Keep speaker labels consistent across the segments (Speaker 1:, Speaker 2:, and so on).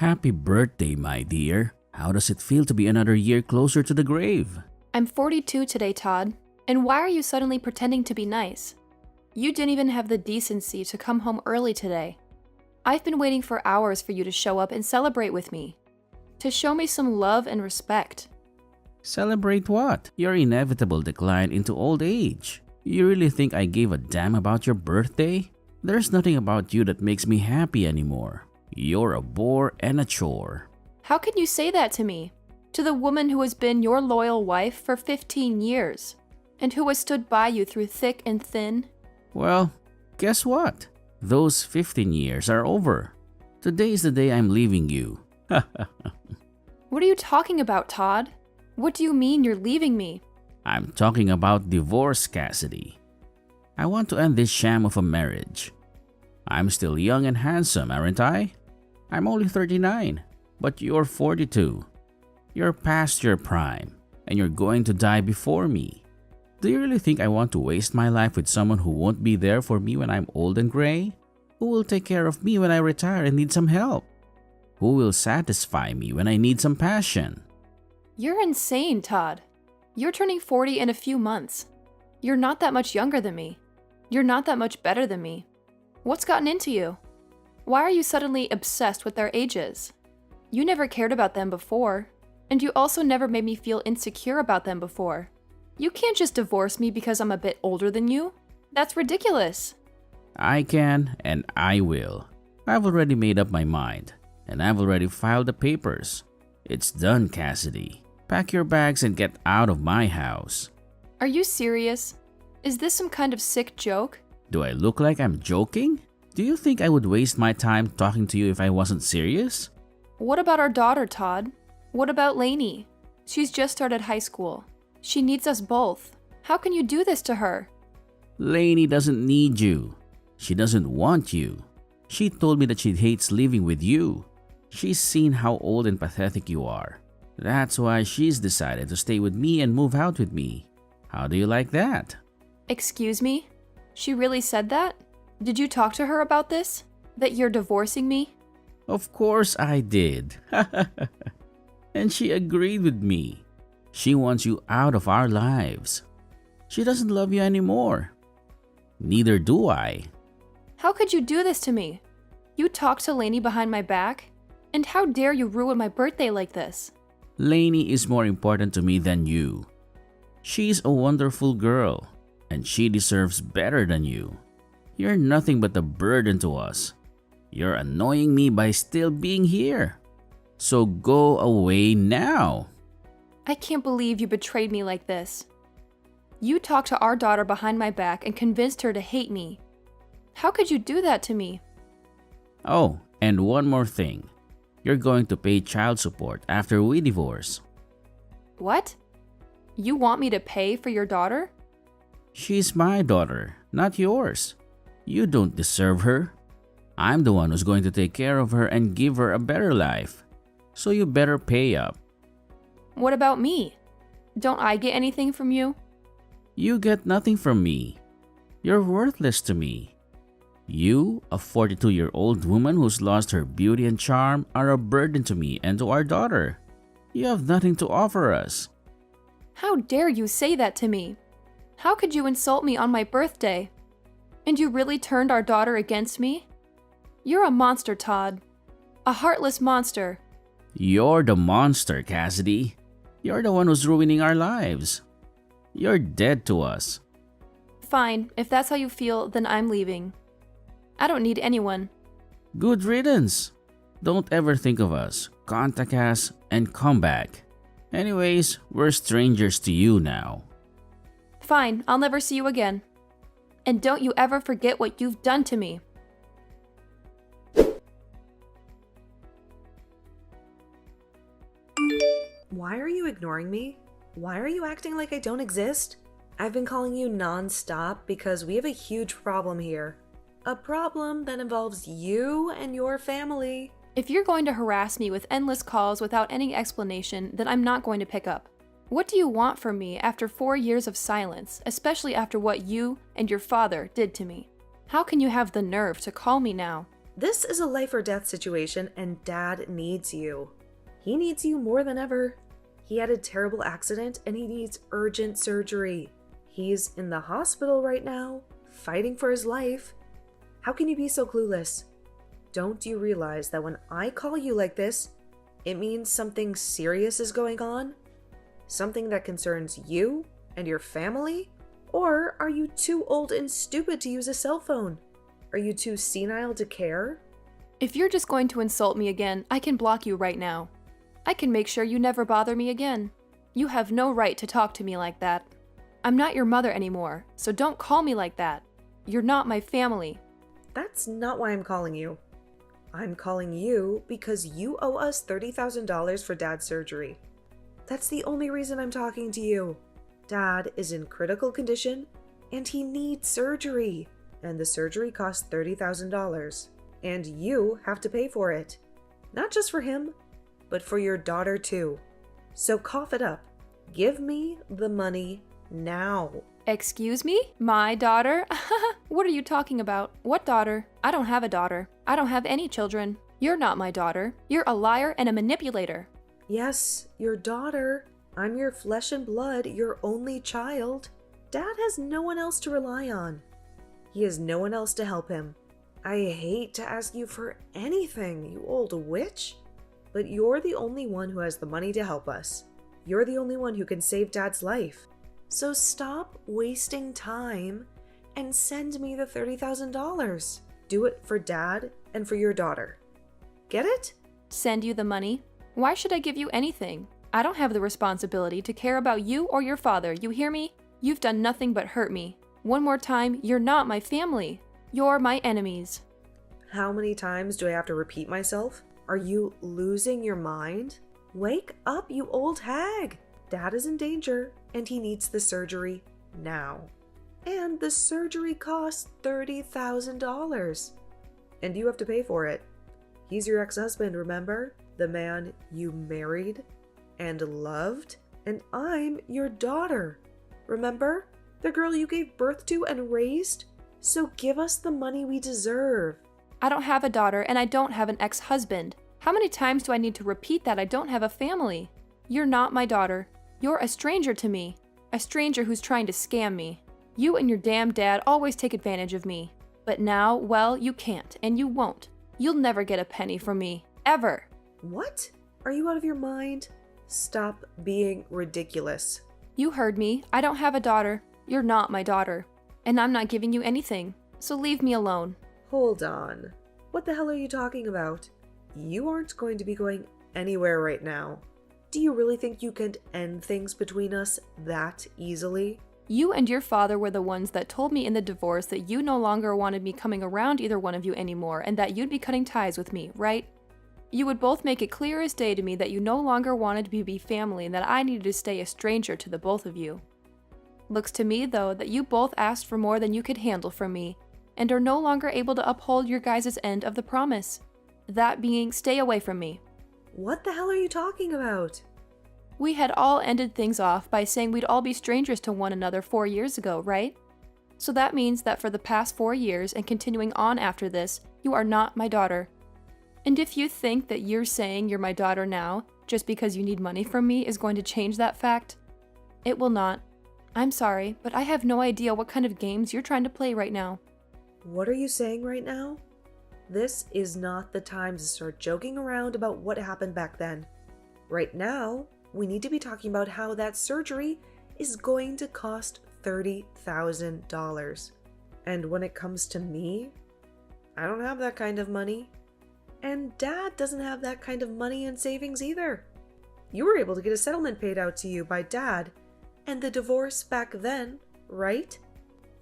Speaker 1: Happy birthday, my dear. How does it feel to be another year closer to the grave?
Speaker 2: I'm 42 today, Todd. And why are you suddenly pretending to be nice? You didn't even have the decency to come home early today. I've been waiting for hours for you to show up and celebrate with me. To show me some love and respect.
Speaker 1: Celebrate what? Your inevitable decline into old age. You really think I gave a damn about your birthday? There's nothing about you that makes me happy anymore. You're a bore and a chore.
Speaker 2: How can you say that to me? To the woman who has been your loyal wife for 15 years, and who has stood by you through thick and thin?
Speaker 1: Well, guess what? Those 15 years are over. Today is the day I'm leaving you.
Speaker 2: What are you talking about, Todd? What do you mean you're leaving me?
Speaker 1: I'm talking about divorce, Cassidy. I want to end this sham of a marriage. I'm still young and handsome, aren't I? I'm only 39, but you're 42. You're past your prime, and you're going to die before me. Do you really think I want to waste my life with someone who won't be there for me when I'm old and gray? Who will take care of me when I retire and need some help? Who will satisfy me when I need some passion?
Speaker 2: You're insane, Todd. You're turning 40 in a few months. You're not that much younger than me. You're not that much better than me. What's gotten into you? Why are you suddenly obsessed with their ages? You never cared about them before, and you also never made me feel insecure about them before. You can't just divorce me because I'm a bit older than you. That's ridiculous.
Speaker 1: I can and I will. I've already made up my mind, and I've already filed the papers. It's done, Cassidy. Pack your bags and get out of my house.
Speaker 2: Are you serious? Is this some kind of sick joke?
Speaker 1: Do I look like I'm joking? Do you think I would waste my time talking to you if I wasn't serious?
Speaker 2: What about our daughter, Todd? What about Lainey? She's just started high school. She needs us both. How can you do this to her?
Speaker 1: Lainey doesn't need you. She doesn't want you. She told me that she hates living with you. She's seen how old and pathetic you are. That's why she's decided to stay with me and move out with me. How do you like that?
Speaker 2: Excuse me? She really said that? Did you talk to her about this? That you're divorcing me?
Speaker 1: Of course I did. And she agreed with me. She wants you out of our lives. She doesn't love you anymore. Neither do I.
Speaker 2: How could you do this to me? You talked to Lainey behind my back? And how dare you ruin my birthday like this?
Speaker 1: Lainey is more important to me than you. She's a wonderful girl, and she deserves better than you. You're nothing but a burden to us. You're annoying me by still being here. So go away now.
Speaker 2: I can't believe you betrayed me like this. You talked to our daughter behind my back and convinced her to hate me. How could you do that to me?
Speaker 1: Oh, and one more thing. You're going to pay child support after we divorce.
Speaker 2: What? You want me to pay for your daughter?
Speaker 1: She's my daughter, not yours. You don't deserve her. I'm the one who's going to take care of her and give her a better life. So you better pay up.
Speaker 2: What about me? Don't I get anything from you?
Speaker 1: You get nothing from me. You're worthless to me. You, a 42-year-old woman who's lost her beauty and charm, are a burden to me and to our daughter. You have nothing to offer us.
Speaker 2: How dare you say that to me? How could you insult me on my birthday? And you really turned our daughter against me? You're a monster, Todd. A heartless monster.
Speaker 1: You're the monster, Cassidy. You're the one who's ruining our lives. You're dead to us.
Speaker 2: Fine, if that's how you feel, then I'm leaving. I don't need anyone.
Speaker 1: Good riddance. Don't ever think of us. Contact us and come back. Anyways, we're strangers to you now.
Speaker 2: Fine, I'll never see you again. And don't you ever forget what you've done to me.
Speaker 3: Why are you ignoring me? Why are you acting like I don't exist? I've been calling you non-stop because we have a huge problem here. A problem that involves you and your family.
Speaker 2: If you're going to harass me with endless calls without any explanation, then I'm not going to pick up. What do you want from me after 4 years of silence, especially after what you and your father did to me? How can you have the nerve to call me now?
Speaker 3: This is a life or death situation, and Dad needs you. He needs you more than ever. He had a terrible accident and he needs urgent surgery. He's in the hospital right now, fighting for his life. How can you be so clueless? Don't you realize that when I call you like this, it means something serious is going on? Something that concerns you and your family? Or are you too old and stupid to use a cell phone? Are you too senile to care?
Speaker 2: If you're just going to insult me again, I can block you right now. I can make sure you never bother me again. You have no right to talk to me like that. I'm not your mother anymore, so don't call me like that. You're not my family.
Speaker 3: That's not why I'm calling you. I'm calling you because you owe us $30,000 for Dad's surgery. That's the only reason I'm talking to you. Dad is in critical condition and he needs surgery. And the surgery costs $30,000. And you have to pay for it. Not just for him, but for your daughter too. So cough it up. Give me the money now.
Speaker 2: Excuse me? My daughter? What are you talking about? What daughter? I don't have a daughter. I don't have any children. You're not my daughter. You're a liar and a manipulator.
Speaker 3: Yes, your daughter. I'm your flesh and blood, your only child. Dad has no one else to rely on. He has no one else to help him. I hate to ask you for anything, you old witch, but you're the only one who has the money to help us. You're the only one who can save Dad's life. So stop wasting time and send me the $30,000. Do it for Dad and for your daughter. Get it?
Speaker 2: Send you the money? Why should I give you anything? I don't have the responsibility to care about you or your father, you hear me? You've done nothing but hurt me. One more time, you're not my family. You're my enemies.
Speaker 3: How many times do I have to repeat myself? Are you losing your mind? Wake up, you old hag! Dad is in danger, and he needs the surgery now. And the surgery costs $30,000. And you have to pay for it. He's your ex-husband, remember? The man you married and loved? And I'm your daughter. Remember? The girl you gave birth to and raised? So give us the money we deserve.
Speaker 2: I don't have a daughter, and I don't have an ex-husband. How many times do I need to repeat that I don't have a family? You're not my daughter. You're a stranger to me. A stranger who's trying to scam me. You and your damn dad always take advantage of me. But now, well, you can't, and you won't. You'll never get a penny from me. Ever.
Speaker 3: What? Are you out of your mind? Stop being ridiculous.
Speaker 2: You heard me. I don't have a daughter. You're not my daughter. And I'm not giving you anything. So leave me alone.
Speaker 3: Hold on. What the hell are you talking about? You aren't going to be going anywhere right now. Do you really think you can end things between us that easily?
Speaker 2: You and your father were the ones that told me in the divorce that you no longer wanted me coming around either one of you anymore and that you'd be cutting ties with me, right? You would both make it clear as day to me that you no longer wanted to be family and that I needed to stay a stranger to the both of you. Looks to me, though, that you both asked for more than you could handle from me and are no longer able to uphold your guys' end of the promise. That being, stay away from me.
Speaker 3: What the hell are you talking about?
Speaker 2: We had all ended things off by saying we'd all be strangers to one another 4 years ago, right? So that means that for the past 4 years and continuing on after this, you are not my daughter. And if you think that you're saying you're my daughter now, just because you need money from me is going to change that fact, it will not. I'm sorry, but I have no idea what kind of games you're trying to play right now.
Speaker 3: What are you saying right now? This is not the time to start joking around about what happened back then. Right now, we need to be talking about how that surgery is going to cost $30,000. And when it comes to me, I don't have that kind of money. And Dad doesn't have that kind of money and savings either. You were able to get a settlement paid out to you by Dad and the divorce back then, right?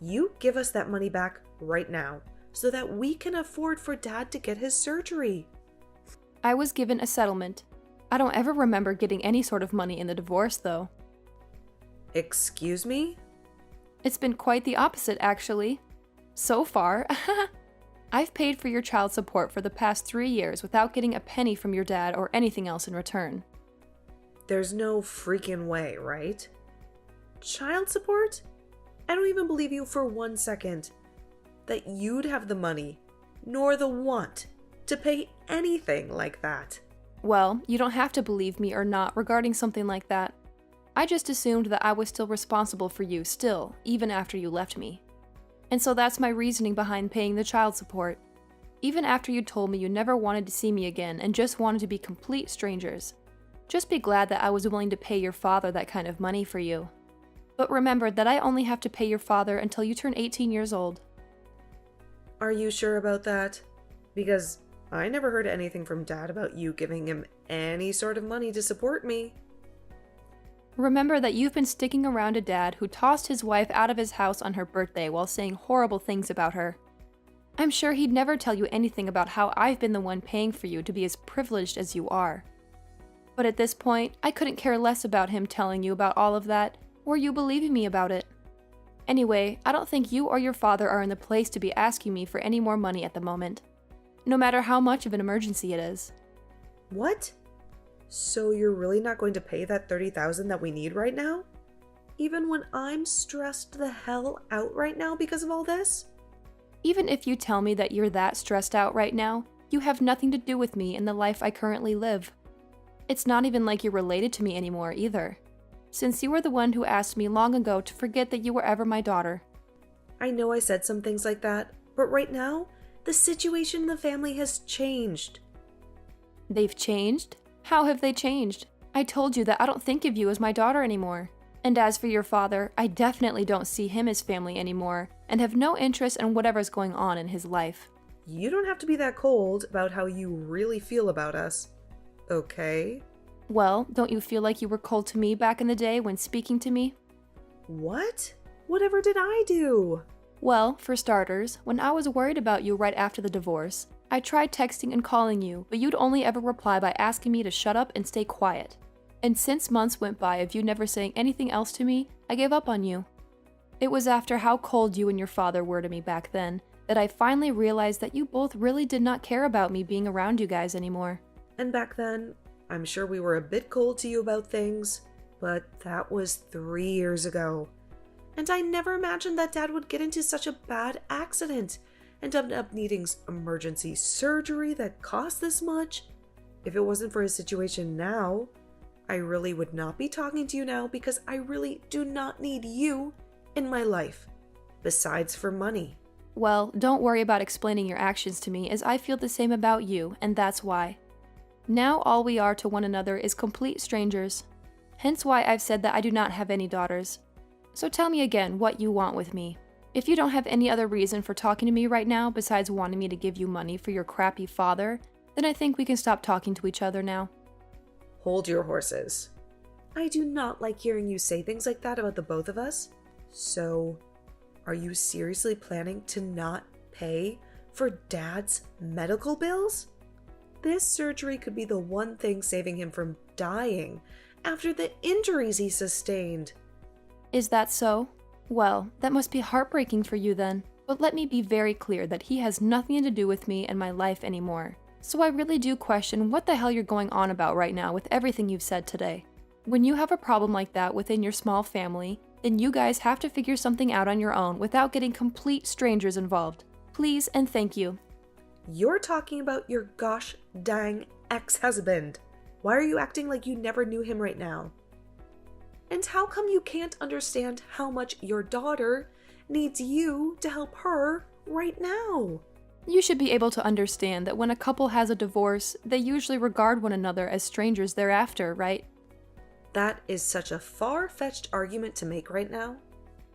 Speaker 3: You give us that money back right now so that we can afford for Dad to get his surgery.
Speaker 2: I was given a settlement. I don't ever remember getting any sort of money in the divorce, though.
Speaker 3: Excuse me?
Speaker 2: It's been quite the opposite, actually. So far. I've paid for your child support for the past 3 years without getting a penny from your dad or anything else in return.
Speaker 3: There's no freaking way, right? Child support? I don't even believe you for 1 second that you'd have the money. nor the want to pay anything like that.
Speaker 2: Well, you don't have to believe me or not regarding something like that. I just assumed that I was still responsible for you still, even after you left me. And so that's my reasoning behind paying the child support. Even after you told me you never wanted to see me again and just wanted to be complete strangers. Just be glad that I was willing to pay your father that kind of money for you. But remember that I only have to pay your father until you turn 18 years old.
Speaker 3: Are you sure about that? Because I never heard anything from Dad about you giving him any sort of money to support me.
Speaker 2: Remember that you've been sticking around a dad who tossed his wife out of his house on her birthday while saying horrible things about her. I'm sure he'd never tell you anything about how I've been the one paying for you to be as privileged as you are. But at this point, I couldn't care less about him telling you about all of that, or you believing me about it. Anyway, I don't think you or your father are in the place to be asking me for any more money at the moment, no matter how much of an emergency it is.
Speaker 3: What? So you're really not going to pay that $30,000 that we need right now? Even when I'm stressed the hell out right now because of all this?
Speaker 2: Even if you tell me that you're that stressed out right now, you have nothing to do with me in the life I currently live. It's not even like you're related to me anymore either, since you were the one who asked me long ago to forget that you were ever my daughter.
Speaker 3: I know I said some things like that, but right now, the situation in the family has changed.
Speaker 2: They've changed? How have they changed? I told you that I don't think of you as my daughter anymore. And as for your father, I definitely don't see him as family anymore, and have no interest in whatever's going on in his life.
Speaker 3: You don't have to be that cold about how you really feel about us, okay?
Speaker 2: Well, don't you feel like you were cold to me back in the day when speaking to me?
Speaker 3: What? Whatever did I do?
Speaker 2: Well, for starters, when I was worried about you right after the divorce, I tried texting and calling you, but you'd only ever reply by asking me to shut up and stay quiet. And since months went by of you never saying anything else to me, I gave up on you. It was after how cold you and your father were to me back then that I finally realized that you both really did not care about me being around you guys anymore.
Speaker 3: And back then, I'm sure we were a bit cold to you about things, but that was 3 years ago. And I never imagined that Dad would get into such a bad accident and end up needing emergency surgery that cost this much. If it wasn't for his situation now, I really would not be talking to you now because I really do not need you in my life, besides for money.
Speaker 2: Well, don't worry about explaining your actions to me, as I feel the same about you, and that's why. Now all we are to one another is complete strangers. Hence why I've said that I do not have any daughters. So tell me again what you want with me. If you don't have any other reason for talking to me right now besides wanting me to give you money for your crappy father, then I think we can stop talking to each other now.
Speaker 3: Hold your horses. I do not like hearing you say things like that about the both of us. So, are you seriously planning to not pay for Dad's medical bills? This surgery could be the one thing saving him from dying after the injuries he sustained.
Speaker 2: Is that so? Well, that must be heartbreaking for you then. But let me be very clear that he has nothing to do with me and my life anymore. So I really do question what the hell you're going on about right now with everything you've said today. When you have a problem like that within your small family, then you guys have to figure something out on your own without getting complete strangers involved. Please and thank you.
Speaker 3: You're talking about your gosh dang ex-husband. Why are you acting like you never knew him right now? And how come you can't understand how much your daughter needs you to help her right now?
Speaker 2: You should be able to understand that when a couple has a divorce, they usually regard one another as strangers thereafter, right?
Speaker 3: That is such a far-fetched argument to make right now.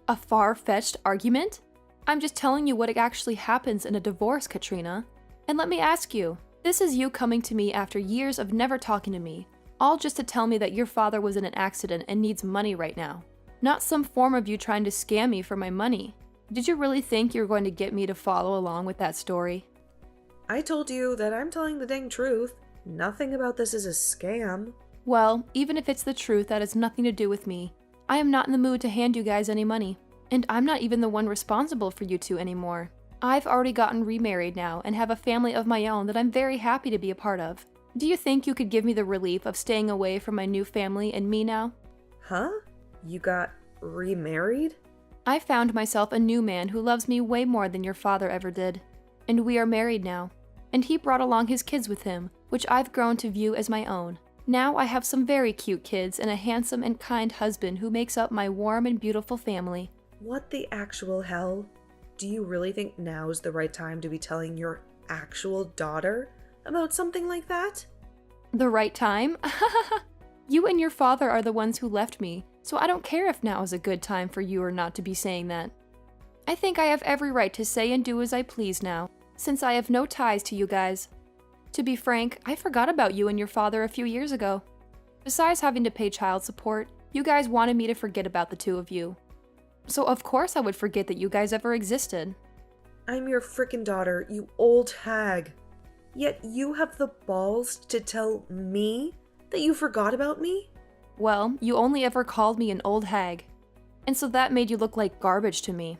Speaker 2: A far-fetched argument? I'm just telling you what actually happens in a divorce, Katrina. And let me ask you, this is you coming to me after years of never talking to me, all just to tell me that your father was in an accident and needs money right now. Not some form of you trying to scam me for my money. Did you really think you were going to get me to follow along with that story?
Speaker 3: I told you that I'm telling the dang truth. Nothing about this is a scam.
Speaker 2: Well, even if it's the truth, that has nothing to do with me. I am not in the mood to hand you guys any money. And I'm not even the one responsible for you two anymore. I've already gotten remarried now and have a family of my own that I'm very happy to be a part of. Do you think you could give me the relief of staying away from my new family and me now?
Speaker 3: Huh? You got remarried?
Speaker 2: I found myself a new man who loves me way more than your father ever did. and we are married now. And he brought along his kids with him, which I've grown to view as my own. Now I have some very cute kids and a handsome and kind husband who makes up my warm and beautiful family.
Speaker 3: What the actual hell? Do you really think now is the right time to be telling your actual daughter about something like that?
Speaker 2: The right time? You and your father are the ones who left me, so I don't care if now is a good time for you or not to be saying that. I think I have every right to say and do as I please now, since I have no ties to you guys. To be frank, I forgot about you and your father a few years ago. Besides having to pay child support, you guys wanted me to forget about the two of you. So of course I would forget that you guys ever existed.
Speaker 3: I'm your frickin' daughter, you old hag. Yet you have the balls to tell me that you forgot about me?
Speaker 2: Well, you only ever called me an old hag. And so that made you look like garbage to me.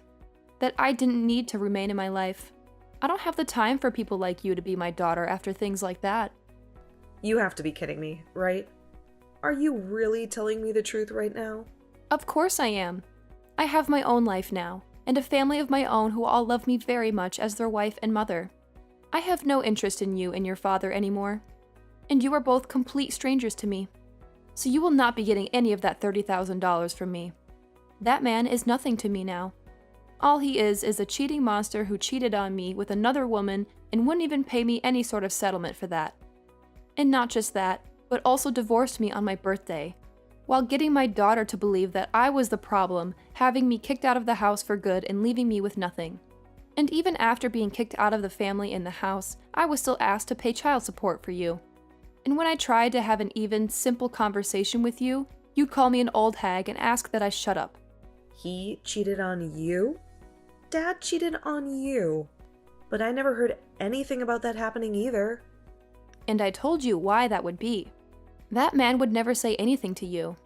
Speaker 2: That I didn't need to remain in my life. I don't have the time for people like you to be my daughter after things like that.
Speaker 3: You have to be kidding me, right? Are you really telling me the truth right now?
Speaker 2: Of course I am. I have my own life now, and a family of my own who all love me very much as their wife and mother. I have no interest in you and your father anymore, and you are both complete strangers to me. So you will not be getting any of that $30,000 from me. That man is nothing to me now. All he is a cheating monster who cheated on me with another woman and wouldn't even pay me any sort of settlement for that. And not just that, but also divorced me on my birthday, while getting my daughter to believe that I was the problem, having me kicked out of the house for good and leaving me with nothing. And even after being kicked out of the family and the house, I was still asked to pay child support for you. And when I tried to have an even, simple conversation with you, you'd call me an old hag and ask that I shut up.
Speaker 3: He cheated on you? Dad cheated on you. But I never heard anything about that happening either.
Speaker 2: And I told you why that would be. That man would never say anything to you.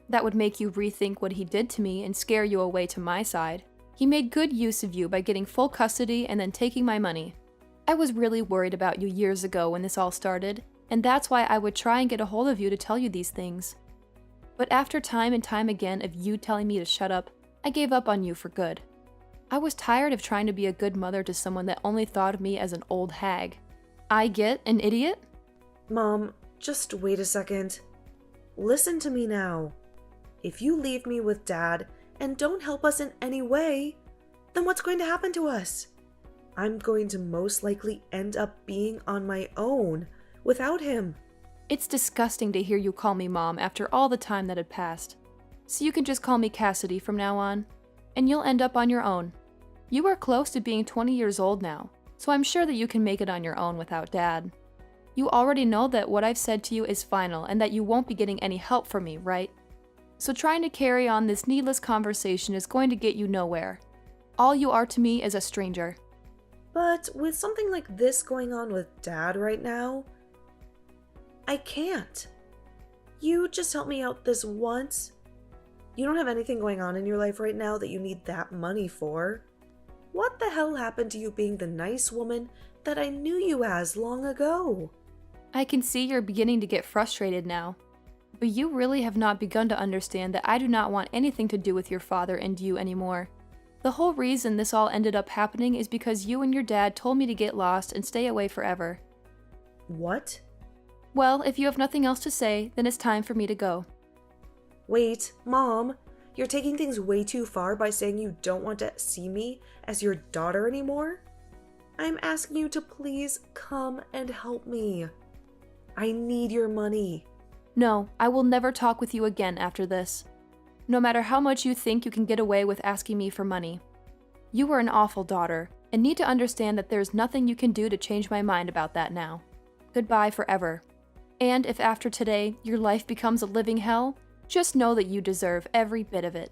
Speaker 2: That would make you rethink what he did to me and scare you away to my side. He made good use of you by getting full custody and then taking my money. I was really worried about you years ago when this all started, and that's why I would try and get a hold of you to tell you these things. But after time and time again of you telling me to shut up, I gave up on you for good. I was tired of trying to be a good mother to someone that only thought of me as an old hag. I get an idiot?
Speaker 3: Mom, just wait a second. Listen to me now. If you leave me with Dad and don't help us in any way, then what's going to happen to us? I'm going to most likely end up being on my own without him.
Speaker 2: It's disgusting to hear you call me Mom after all the time that had passed. So you can just call me Cassidy from now on, and you'll end up on your own. You are close to being 20 years old now, so I'm sure that you can make it on your own without Dad. You already know that what I've said to you is final and that you won't be getting any help from me, right? So trying to carry on this needless conversation is going to get you nowhere. All you are to me is a stranger.
Speaker 3: But with something like this going on with Dad right now, I can't. You just help me out this once. You don't have anything going on in your life right now that you need that money for. What the hell happened to you being the nice woman that I knew you as long ago?
Speaker 2: I can see you're beginning to get frustrated now. But you really have not begun to understand that I do not want anything to do with your father and you anymore. The whole reason this all ended up happening is because you and your dad told me to get lost and stay away forever.
Speaker 3: What?
Speaker 2: Well, if you have nothing else to say, then it's time for me to go.
Speaker 3: Wait, Mom, you're taking things way too far by saying you don't want to see me as your daughter anymore? I'm asking you to please come and help me. I need your money.
Speaker 2: No, I will never talk with you again after this. No matter how much you think you can get away with asking me for money. You were an awful daughter, and need to understand that there's nothing you can do to change my mind about that now. Goodbye forever. And if after today your life becomes a living hell, just know that you deserve every bit of it.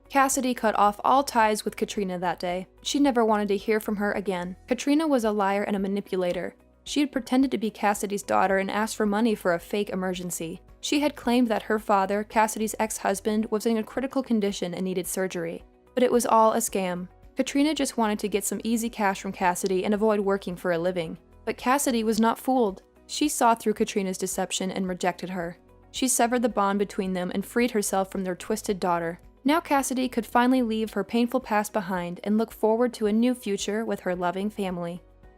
Speaker 2: Cassidy cut off all ties with Katrina that day. She never wanted to hear from her again. Katrina was a liar and a manipulator. She had pretended to be Cassidy's daughter and asked for money for a fake emergency. She had claimed that her father, Cassidy's ex-husband, was in a critical condition and needed surgery. But it was all a scam. Katrina just wanted to get some easy cash from Cassidy and avoid working for a living. But Cassidy was not fooled. She saw through Katrina's deception and rejected her. She severed the bond between them and freed herself from their twisted daughter. Now Cassidy could finally leave her painful past behind and look forward to a new future with her loving family.